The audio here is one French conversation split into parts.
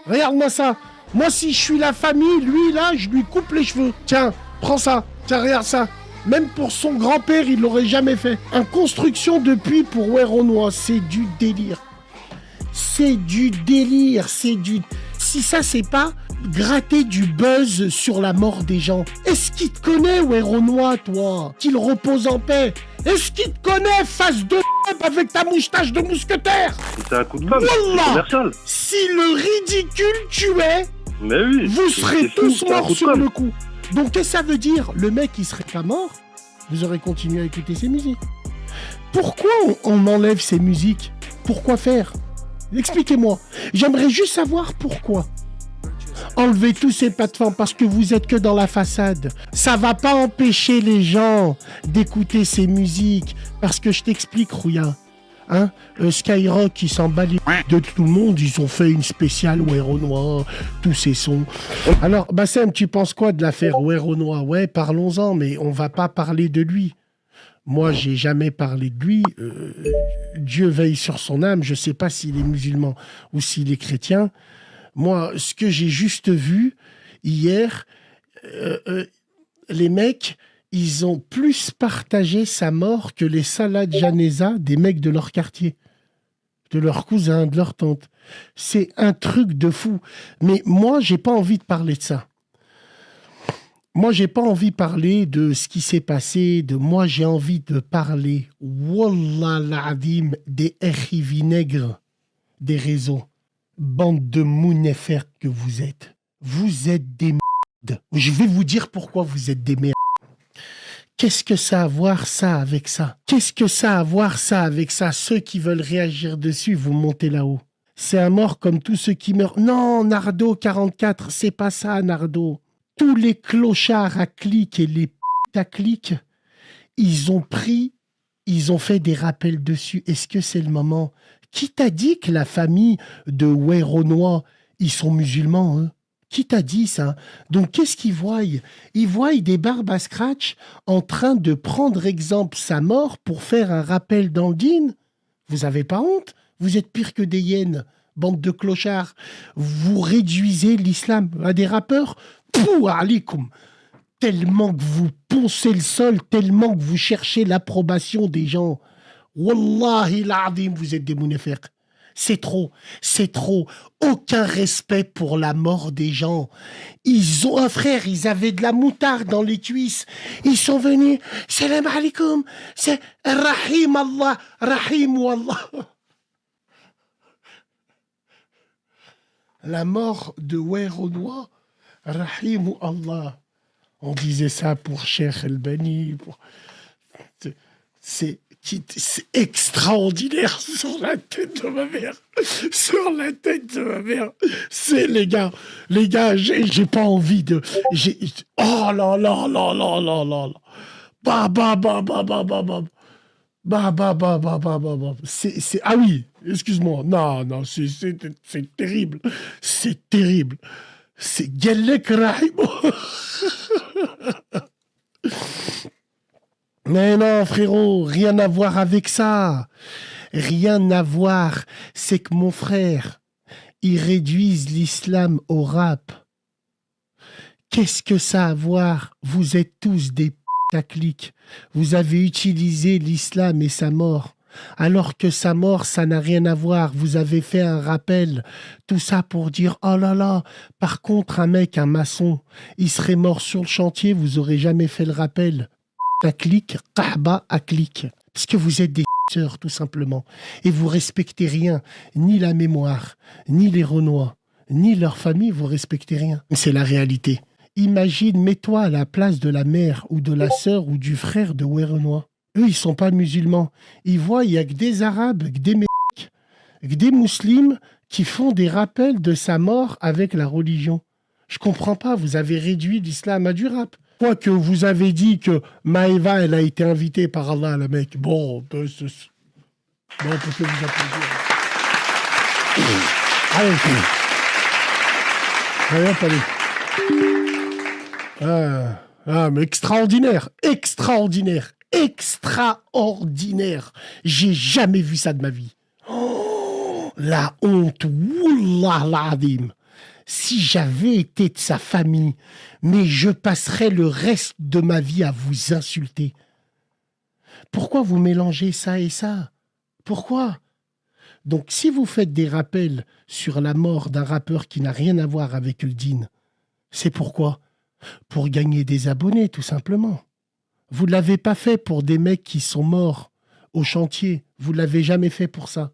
Regarde-moi ça. Moi, si je suis la famille, lui, là, je lui coupe les cheveux. Tiens, prends ça. Tiens, regarde ça. Même pour son grand-père, il l'aurait jamais fait. Un construction de puits pour Weronois, c'est du délire. C'est du délire, c'est du... Si ça, c'est pas gratter du buzz sur la mort des gens. Est-ce qu'il te connaît, Weronois, toi? Qu'il repose en paix. Est-ce qu'il te connaît, face de avec ta moustache de mousquetaire? C'est un coup de com', c'est commercial. Si le ridicule tuait, Mais oui, vous serez tous c'est un morts coup de sur com'. le coup. Donc, qu'est-ce que ça veut dire? Le mec, il serait pas mort, vous aurez continué à écouter ses musiques. Pourquoi on enlève ses musiques? Pourquoi faire? Expliquez-moi. J'aimerais juste savoir pourquoi. Enlevez tous ces plateformes parce que vous êtes que dans la façade. Ça va pas empêcher les gens d'écouter ces musiques. Parce que je t'explique, Rouya. Hein, Skyrock, qui s'en bat les de tout le monde, ils ont fait une spéciale Weronois, tous ces sons. Alors, Bassem, tu penses quoi de l'affaire Weronois? Ouais, parlons-en, mais on va pas parler de lui. Moi, j'ai jamais parlé de lui. Dieu veille sur son âme. Je sais pas s'il est musulman ou s'il est chrétien. Moi, ce que j'ai juste vu hier, les mecs, ils ont plus partagé sa mort que les salades Janeza des mecs de leur quartier, de leurs cousins, de leur tante. C'est un truc de fou. Mais moi, j'ai pas envie de parler de ça. Moi, j'ai pas envie de parler de ce qui s'est passé. Moi, j'ai envie de parler, wallah l'azim, des erri vinaigres des réseaux. Bande de mounefers que vous êtes. Vous êtes des merdes. Je vais vous dire pourquoi vous êtes des merdes. Qu'est-ce que ça a à voir ça avec ça? Qu'est-ce que ça a à voir ça avec ça? Ceux qui veulent réagir dessus, vous montez là-haut. C'est un mort comme tous ceux qui meurent. Non, Nardo 44, c'est pas ça, Nardo. Tous les clochards à clic et les p*** à clic, ils ont fait des rappels dessus. Est-ce que c'est le moment? Qui t'a dit que la famille de Weronois, ils sont musulmans, hein? Qui t'a dit ça? Donc, qu'est-ce qu'ils voient? Ils voient des barbes à scratch en train de prendre exemple sa mort pour faire un rappel dans le dîn. Vous avez pas honte? Vous êtes pire que des hyènes, bande de clochards. Vous réduisez l'islam à des rappeurs? Pouh, alikoum! Tellement que vous poncez le sol, tellement que vous cherchez l'approbation des gens. Wallahi l'azim, vous êtes des mounefers. C'est trop, c'est trop. Aucun respect pour la mort des gens. Ils ont un frère, ils avaient de la moutarde dans les cuisses. Ils sont venus. Salam alaikum. C'est Rahim Allah. Rahim Wallah. La mort de Weronois. Rahim Allah. On disait ça pour Cheikh El-Bani. C'est extraordinaire sur la tête de ma mère. Sur la tête de ma mère. C'est les gars, j'ai pas envie de... Oh là là là là là là. Bah bah bah bah bah bah bah. Bah bah bah bah bah bah bah. Ah oui, excuse-moi. Non, c'est terrible. C'est terrible. C'est Gellek Rahim. Mais non, frérot, rien à voir avec ça. Rien à voir. C'est que mon frère, ils réduisent l'islam au rap. Qu'est-ce que ça a à voir? Vous êtes tous des à clic. Vous avez utilisé l'islam et sa mort. Alors que sa mort, ça n'a rien à voir. Vous avez fait un rappel. Tout ça pour dire, oh là là, par contre, un maçon, il serait mort sur le chantier, vous aurez jamais fait le rappel. À clic, Kahba à clic. Parce que vous êtes des sœurs, tout simplement. Et vous respectez rien, ni la mémoire, ni les Renois, ni leur famille, vous respectez rien. C'est la réalité. Imagine, mets-toi à la place de la mère ou de la sœur ou du frère de Weronois. Eux, ils sont pas musulmans. Ils voient, il y a que des Arabes, que des mecs, que des musulmans qui font des rappels de sa mort avec la religion. Je comprends pas, vous avez réduit l'islam à du rap. Quoi que vous avez dit que Maëva, elle a été invitée par Allah, la mec. Bon, on peut vous applaudir. Allez, mais extraordinaire, extraordinaire. J'ai jamais vu ça de ma vie. Oh, la honte, wallah l'azim. si j'avais été de sa famille, mais je passerais le reste de ma vie à vous insulter. Pourquoi vous mélangez ça et ça? Pourquoi? Donc, si vous faites des rappels sur la mort d'un rappeur qui n'a rien à voir avec le dîn, c'est pourquoi? Pour gagner des abonnés, tout simplement. Vous ne l'avez pas fait pour des mecs qui sont morts au chantier. Vous ne l'avez jamais fait pour ça.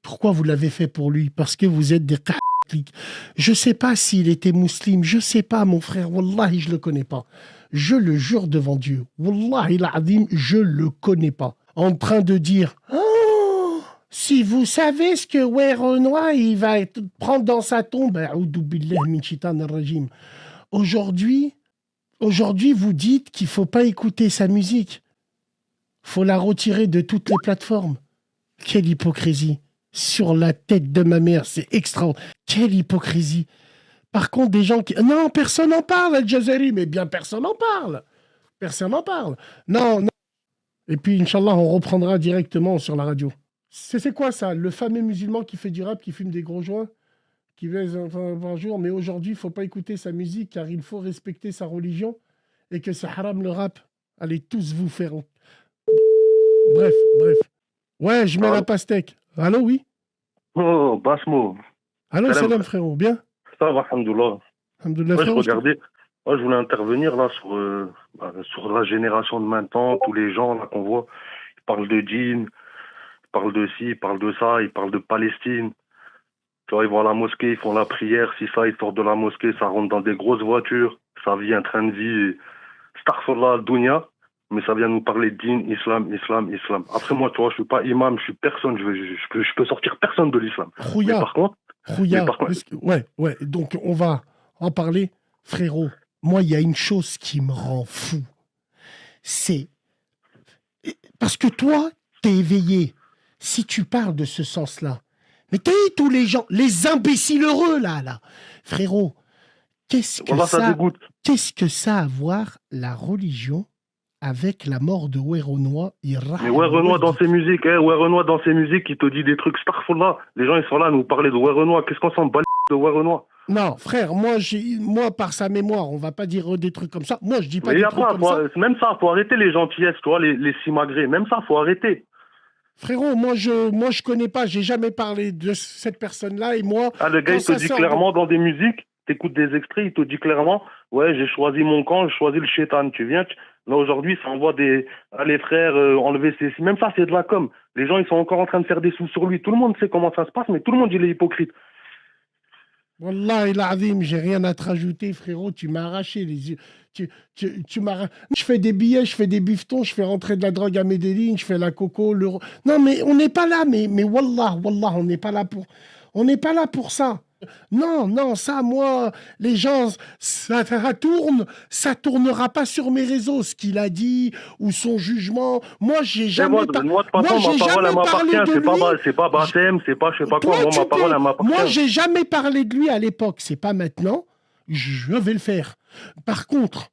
Pourquoi vous l'avez fait pour lui? Parce que vous êtes des catholiques. Je ne sais pas s'il était musulman. Je ne sais pas, mon frère. Wallahi, je ne le connais pas. Je le jure devant Dieu. Wallahi l'azim, je ne le connais pas. En train de dire... Oh, si vous savez ce que Werenoi, il va prendre dans sa tombe... Aujourd'hui, vous dites qu'il ne faut pas écouter sa musique. Il faut la retirer de toutes les plateformes. Quelle hypocrisie. Sur la tête de ma mère, c'est extraordinaire. Quelle hypocrisie. Par contre, des gens qui... Non, personne n'en parle, Al-Jazari, mais bien personne n'en parle. Personne n'en parle. Non, non. Et puis, Inch'Allah, on reprendra directement sur la radio. C'est quoi ça? Le fameux musulman qui fait du rap, qui fume des gros joints, qui baise un jour, mais aujourd'hui, il ne faut pas écouter sa musique car il faut respecter sa religion et que c'est haram le rap. Allez tous vous faire... Bref. Ouais, je mets la pastèque. Allô, oui? Oh, Basmo. Allô, salam frérot, bien? Ça va, alhamdoulilah. Alhamdoulilah, Ouais, frérot. je voulais intervenir là sur la génération de maintenant, tous les gens là qu'on voit, ils parlent de djinn, ils parlent de ci, ils parlent de ça, ils parlent de Palestine. Tu vois, ils vont à la mosquée, ils font la prière, si ça, ils sortent de la mosquée, ça rentre dans des grosses voitures, ça vit un train de vie, Astaghfirullah al-Dunya, mais ça vient nous parler de djinn, islam. Après moi, tu vois, je suis pas imam, je suis personne, je peux sortir personne de l'islam. Rouya, Mais par contre, ouais, donc on va en parler. Frérot, moi, il y a une chose qui me rend fou. C'est... Parce que toi, t'es éveillé. Si tu parles de ce sens-là, mais t'as eu tous les gens, les imbéciles heureux, là. Frérot, qu'est-ce que ça a à voir, la religion, avec la mort de Werenoi? Mais Werenoi dans ses musiques, il te dit des trucs starfullah. Les gens, ils sont là à nous parler de Werenoi. Qu'est-ce qu'on s'en bat de Werenoi? Non, frère, moi, par sa mémoire, on va pas dire des trucs comme ça. Moi, je dis pas mais des trucs comme ça. Même ça, faut arrêter les gentillesses, tu vois, les simagrées. Même ça, faut arrêter. Frérot, moi je connais pas, j'ai jamais parlé de cette personne-là et moi... Ah, le gars, il te dit clairement dans des musiques, t'écoutes des extraits, il te dit clairement, ouais, j'ai choisi mon camp, j'ai choisi le chétan. Là, aujourd'hui, ça envoie les frères enlever ces... Même ça, c'est de la com. Les gens, ils sont encore en train de faire des sous sur lui. Tout le monde sait comment ça se passe, mais tout le monde, il est hypocrite. Wallah il azim, j'ai rien à te rajouter, frérot. Tu m'as arraché les yeux. Tu m'as... Je fais des billets, je fais des bifetons, je fais rentrer de la drogue à Medellin, je fais la coco, l'euro. Non, mais on n'est pas là, mais wallah, on n'est pas là pour ça. Non, ça, moi, les gens, ça tournera pas sur mes réseaux, ce qu'il a dit, ou son jugement. Moi, j'ai jamais parlé. Moi, de toute façon, ma parole, elle m'appartient. C'est pas Bassem, c'est pas je sais pas quoi. Moi, ma parole, elle m'appartient. Moi, j'ai jamais parlé de lui à l'époque. C'est pas maintenant. Je vais le faire. Par contre,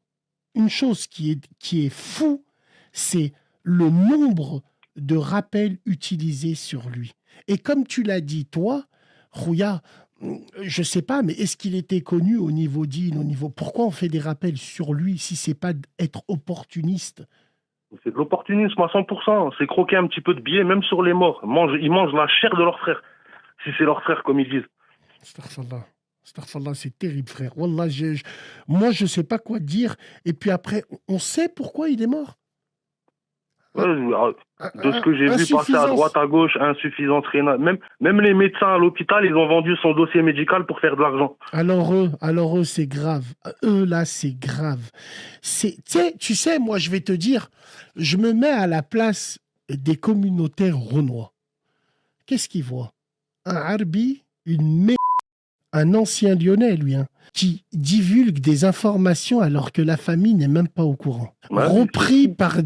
une chose qui est fou, c'est le nombre de rappels utilisés sur lui. Et comme tu l'as dit, toi, Rouya, je sais pas, mais est-ce qu'il était connu au niveau dîn, Pourquoi on fait des rappels sur lui si c'est pas être opportuniste? C'est de l'opportunisme à 100%. C'est croquer un petit peu de billets, même sur les morts. Ils mangent la chair de leurs frères. Si c'est leurs frères, comme ils disent. Astaghfirullah, c'est terrible, frère. Wallah, moi, je sais pas quoi dire. Et puis après, on sait pourquoi il est mort. Ouais, de ce que j'ai vu passer à droite, à gauche, insuffisance rénale. Même les médecins à l'hôpital, ils ont vendu son dossier médical pour faire de l'argent. Alors eux, c'est grave. Eux, là, c'est grave. Tu sais, moi, je vais te dire, je me mets à la place des communautaires renois. Qu'est-ce qu'ils voient? Un Harbi, un ancien Lyonnais, lui, qui divulgue des informations alors que la famille n'est même pas au courant. Ouais, repris par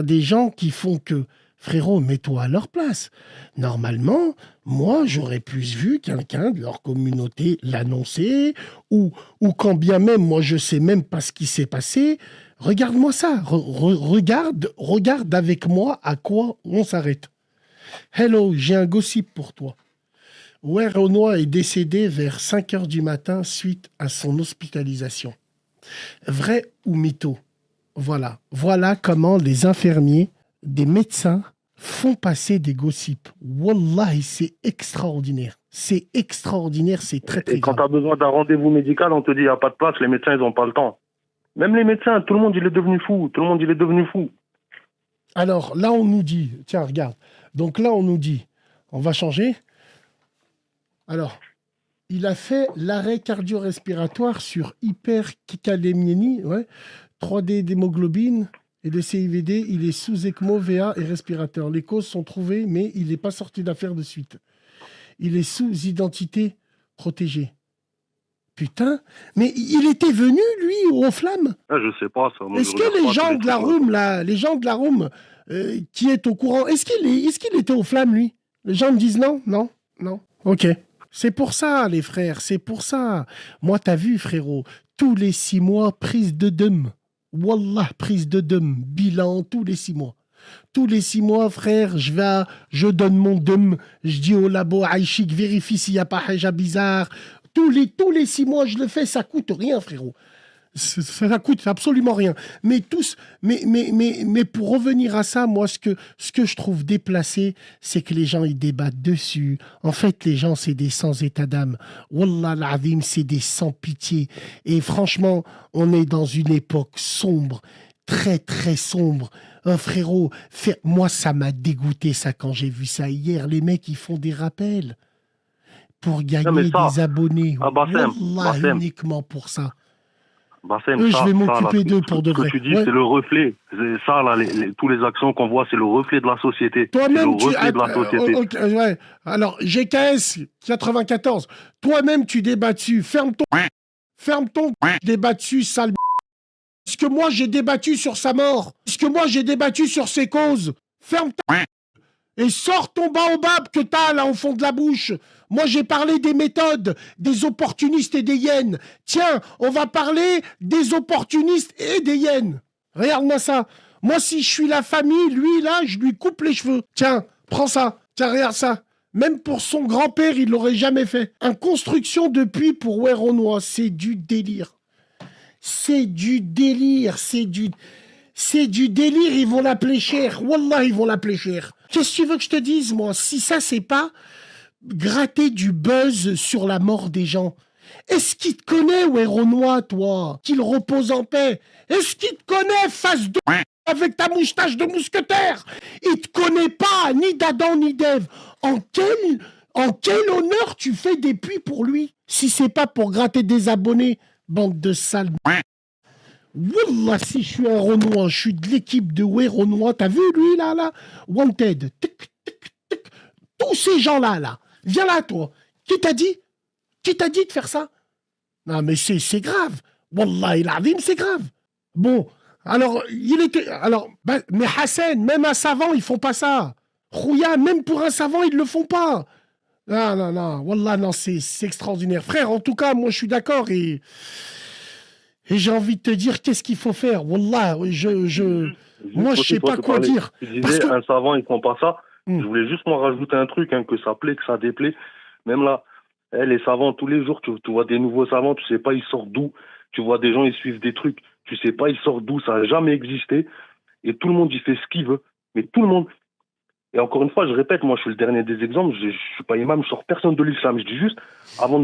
des gens qui font que, frérot, mets-toi à leur place. Normalement, moi, j'aurais plus vu quelqu'un de leur communauté l'annoncer, ou quand bien même, moi, je sais même pas ce qui s'est passé. Regarde-moi ça. Regarde avec moi à quoi on s'arrête. Hello, j'ai un gossip pour toi. Ouais, Renoir est décédé vers 5 heures du matin suite à son hospitalisation. Vrai ou mytho? Voilà. Voilà comment les infirmiers, des médecins, font passer des gossips. Wallahi, c'est extraordinaire. C'est extraordinaire, c'est très très Et quand grave. tu as besoin d'un rendez-vous médical, on te dit il n'y a pas de place, les médecins, ils n'ont pas le temps. Même les médecins, tout le monde, il est devenu fou. Tout le monde, il est devenu fou. Alors là, on nous dit, tiens, regarde. Donc là, on nous dit, on va changer. Alors, il a fait l'arrêt cardio-respiratoire sur hypercalémiénie, ouais, 3D d'hémoglobine et de CIVD. Il est sous ECMO, VA et respirateur. Les causes sont trouvées, mais il n'est pas sorti d'affaire de suite. Il est sous identité protégée. Putain, mais il était venu, lui, aux flammes. Ah, je sais pas ça. Moi, Est-ce je que regarde les pas gens tous de la trucs room, là, les gens de la room qui est au courant, est-ce qu'il était aux flammes, lui? Les gens me disent non, non, non. Ok. C'est pour ça, les frères, c'est pour ça. Moi, t'as vu, frérot, tous les 6 mois, prise de dum. Wallah, prise de dum. Bilan, tous les 6 mois. Tous les 6 mois, frère, je donne mon dum. Je dis au labo, Aïchik, vérifie s'il n'y a pas hijab bizarre. Tous les 6 mois, je le fais, ça coûte rien, frérot. Ça coûte absolument rien. Mais pour revenir à ça, moi, ce que je trouve déplacé, c'est que les gens, ils débattent dessus. En fait, les gens, c'est des sans état d'âme. Wallah l'azim, c'est des sans pitié. Et franchement, on est dans une époque sombre, très, très sombre. Frérot, moi, ça m'a dégoûté, ça, quand j'ai vu ça hier. Les mecs, ils font des rappels pour gagner des abonnés. Bassem, Wallah, uniquement pour ça. Bassem, Je vais m'occuper d'eux pour de vrai. vrai. Ce que tu dis, c'est le reflet. Ça, là, tous les actions qu'on voit, c'est le reflet de la société. Toi-même, tu... de la société. Ouais. Alors, GKS 94, toi-même, tu débats dessus. Ferme ton, débat dessus, sale. Est-ce que moi, j'ai débattu sur sa mort? Est-ce que moi, j'ai débattu sur ses causes? Ferme ta... Et sors ton baobab que t'as là au fond de la bouche. Moi, j'ai parlé des méthodes, des opportunistes et des hyènes. Tiens, on va parler des opportunistes et des hyènes. Regarde-moi ça. Moi, si je suis la famille, lui, là, je lui coupe les cheveux. Tiens, prends ça. Tiens, regarde ça. Même pour son grand-père, il l'aurait jamais fait. Un construction de puits pour Weronois, c'est du délire. C'est du délire. C'est du délire. Ils vont l'appeler cher. Wallah, ils vont l'appeler cher. Qu'est-ce que tu veux que je te dise, moi? Si ça, c'est pas gratter du buzz sur la mort des gens. Est-ce qu'il te connaît, Weronois, toi? Qu'il repose en paix. Est-ce qu'il te connaît, face de avec ta moustache de mousquetaire? Il te connaît pas, ni d'Adam, ni d'Ève. En quel honneur tu fais des puits pour lui? Si c'est pas pour gratter des abonnés, bande de sales. Wallah, si je suis un Renoir, je suis de l'équipe de Weronois. T'as vu, lui, là? Wanted. Tic, tic, tic. Tous ces gens-là, là. Viens là, toi. Qui t'a dit de faire ça? Non, mais c'est grave. Wallah, c'est grave. Bon, alors, mais Hassan, même un savant, ils font pas ça. Khouya, même pour un savant, ils le font pas. Non. Wallah, non, c'est extraordinaire. Frère, en tout cas, moi, je suis d'accord et j'ai envie de te dire qu'est-ce qu'il faut faire. Wallah, moi, je sais pas quoi dire. Tu disais, un savant, ils font pas ça. Je voulais juste moi rajouter un truc, que ça plaît, que ça déplaît. Même là, les savants, tous les jours, tu vois des nouveaux savants, tu sais pas, ils sortent d'où. Tu vois des gens, ils suivent des trucs, tu sais pas, ils sortent d'où, ça n'a jamais existé. Et tout le monde, il fait ce qu'il veut. Mais tout le monde. Et encore une fois, je répète, moi, je suis le dernier des exemples. Je suis pas imam, je sors personne de l'islam. Je dis juste,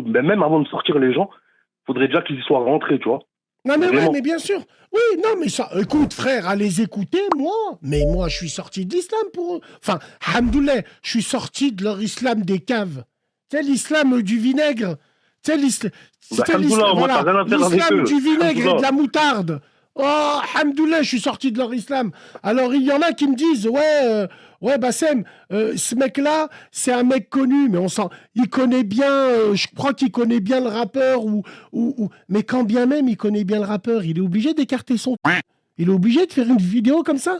même avant de sortir les gens, faudrait déjà qu'ils y soient rentrés, tu vois. Non, mais ouais, mais bien sûr. Oui, non, mais ça, écoute, frère, à les écouter, moi, je suis sorti de l'islam pour eux. Enfin, hamdoulilah, je suis sorti de leur islam des caves. Tu sais, l'islam du vinaigre. Tu sais, l'islam du vinaigre et de la moutarde. Oh, hamdoulilah, je suis sorti de leur islam. Alors, il y en a qui me disent, ouais, Bassem, ce mec-là, c'est un mec connu, mais il connaît bien, je crois qu'il connaît bien le rappeur, mais quand bien même il connaît bien le rappeur, il est obligé d'écarter son... Il est obligé de faire une vidéo comme ça?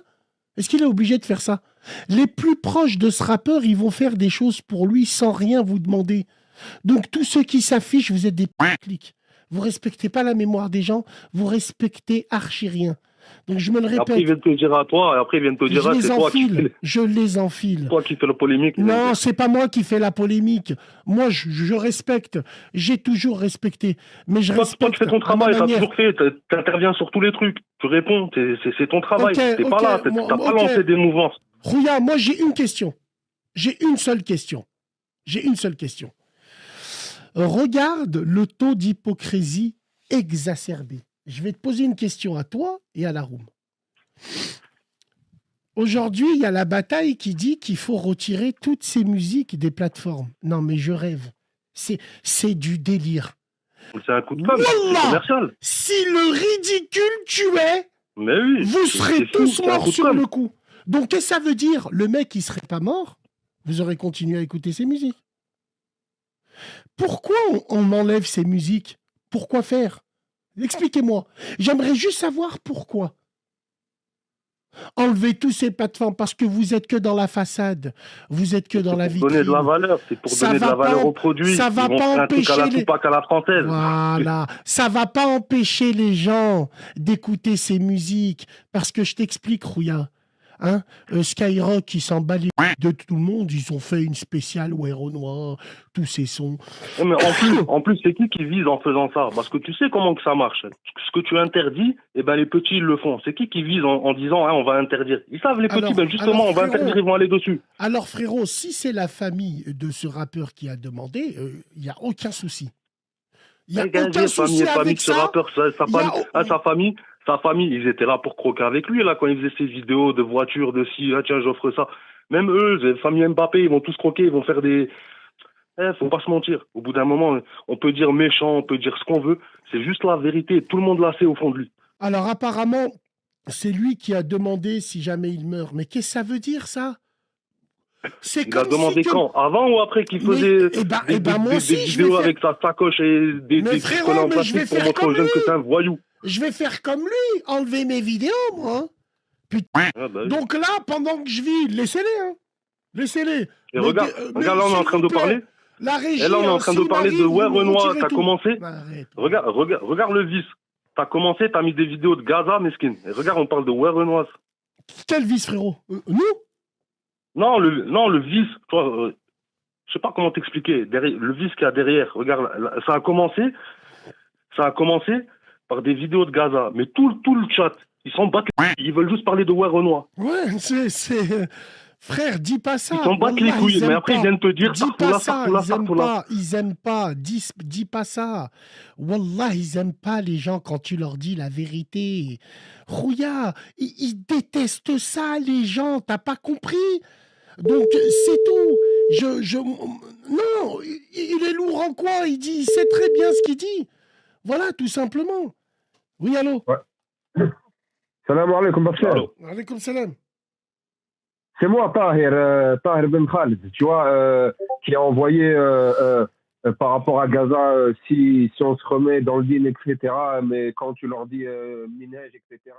Est-ce qu'il est obligé de faire ça? Les plus proches de ce rappeur, ils vont faire des choses pour lui sans rien vous demander. Donc, tous ceux qui s'affichent, vous êtes des clics. Vous respectez pas la mémoire des gens, vous respectez archi rien. Donc je me le Et après, ils répète. viennent te dire à toi, et après, ils viennent te dire, Je ah, les c'est toi qui fais, enfile. Je les enfile. toi qui fais la polémique. Ils viennent Non, dire. c'est pas moi qui fais la polémique. Moi, je respecte. J'ai toujours respecté. Mais je Toi, tu respecte fais ton à ma travail, tu as manière. toujours fait, tu interviens sur tous les trucs, tu réponds, c'est ton Ok, travail. T'es pas ok, là, t'as pas ok. lancé des mouvances. Rouya, moi j'ai une question. J'ai une seule question. J'ai une seule question. Regarde le taux d'hypocrisie exacerbé. Je vais te poser une question à toi et à la room. Aujourd'hui, il y a la bataille qui dit qu'il faut retirer toutes ces musiques des plateformes. Non, mais je rêve. C'est du délire. C'est un coup de com', c'est Wallah, commercial. si le ridicule tuait, Mais oui, vous c'est serez fou, tous c'est un morts coup de sur com'. le coup. Donc, qu'est-ce que ça veut dire? Le mec, il serait pas mort, vous aurez continué à écouter ses musiques. Pourquoi on m'enlève ces musiques? Pourquoi faire? Expliquez-moi. J'aimerais juste savoir pourquoi. Enlevez tous ces plateformes parce que vous êtes que dans la façade, vous êtes que dans C'est la pour donner de la vitrine. valeur, c'est pour Ça donner de va la valeur pas, aux produits. ça Ils va vont pas faire un truc à empêcher la les. Tupac à la française. Voilà, ça va pas empêcher les gens d'écouter ces musiques parce que je t'explique, Rouya. Hein, Skyrock, qui s'en bat les de tout le monde, ils ont fait une spéciale ouais, Renoir, tous ces sons. Ouais, mais en plus, c'est qui vise en faisant ça? Parce que tu sais comment que ça marche. Ce que tu interdis, eh ben, les petits, ils le font. C'est qui vise en disant, hein, on va interdire? Ils savent, les petits, ben, justement, on va interdire, ils vont aller dessus. Alors frérot, si c'est la famille de ce rappeur qui a demandé, il n'y a aucun souci. Il n'y a aucun souci avec ce ça. rappeur, sa famille, ils étaient là pour croquer avec lui, là, quand il faisait ses vidéos de voitures, de si, ah, tiens, j'offre ça. Même eux, la famille Mbappé, ils vont tous croquer, ils vont faire des. Faut pas se mentir. Au bout d'un moment, on peut dire méchant, on peut dire ce qu'on veut. C'est juste la vérité. Tout le monde l'a sait au fond de lui. Alors apparemment, c'est lui qui a demandé si jamais il meurt. Mais qu'est-ce que ça veut dire ça? Il a demandé quand? Avant ou après qu'il faisait des vidéos avec sa sacoche et des collants en plastique pour montrer aux jeunes que c'est un voyou? Je vais faire comme lui, enlever mes vidéos, moi. Putain. Ah bah oui. Donc là, pendant que je vis, laissez-les, hein. Laissez-les. Et regarde, là on est en train de parler. La régie, et là on est en train de parler de ouais Renoir, t'as commencé. Regarde le vice. T'as commencé, t'as mis des vidéos de Gaza, mesquine. Et regarde, on parle de ouais Renoir. Quel vice, frérot? Nous? Non, le vice, toi, je sais pas comment t'expliquer. Le vice qu'il y a derrière, regarde, ça a commencé par des vidéos de Gaza. Mais tout le chat, ils s'en battent, ils veulent juste parler de ouais Renoir. Ouais, c'est... Frère, dis pas ça. Ils s'en battent les couilles, mais après ils viennent te dire dis pas ça, ils aiment pas, dis pas ça. Wallah, ils aiment pas les gens quand tu leur dis la vérité. Rouya, ils détestent ça, les gens, t'as pas compris? Donc c'est tout. Non, il est lourd en quoi? Il sait très bien ce qu'il dit. Voilà, tout simplement. Oui, allô? Ouais. Salam alaikum, Bachar. Alaikum salam. C'est moi, Tahir Ben Khalid, tu vois, qui a envoyé par rapport à Gaza, si on se remet dans le din, etc., mais quand tu leur dis minège, etc.,